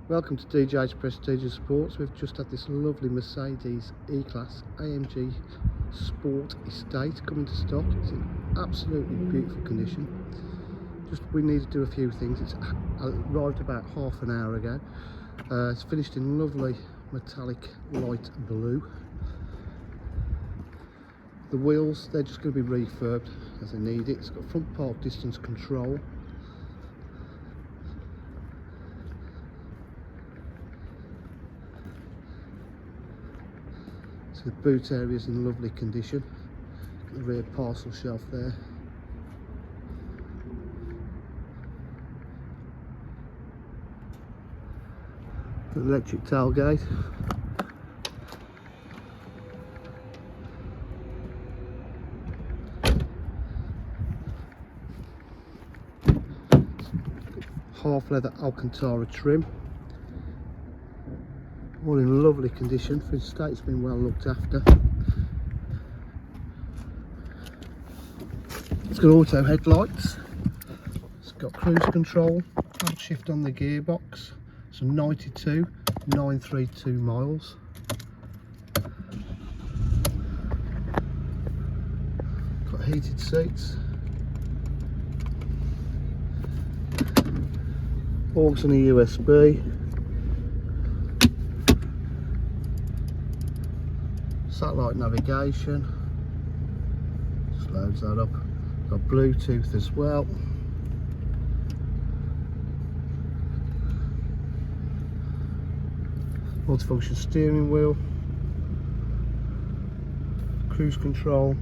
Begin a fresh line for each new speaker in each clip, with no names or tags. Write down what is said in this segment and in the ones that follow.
Welcome to DJ's Prestige Sports. We've just had this lovely Mercedes E-Class AMG Sport Estate coming to stock. It's in absolutely beautiful condition. We need to do a few things. It's arrived about half an hour ago. It's finished in lovely metallic light blue. The wheels, they're just going to be refurbed as they need it. It's got front park distance control. So the boot area is in lovely condition. Got the rear parcel shelf there. The electric tailgate. Half leather Alcantara trim. All in lovely condition. For the state, it's been well looked after. It's got auto headlights. It's got cruise control, hand shift on the gearbox. Some 92,932 miles. Got heated seats. Aux and a USB. Satellite navigation. Just loads that up. Got Bluetooth as well. Multifunction steering wheel. Cruise control.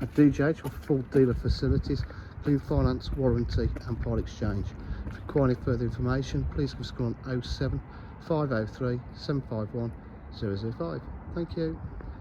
At DJH with full dealer facilities, including finance, warranty and part exchange. If you require any further information, please give us a call on 07 503 751 005. Thank you.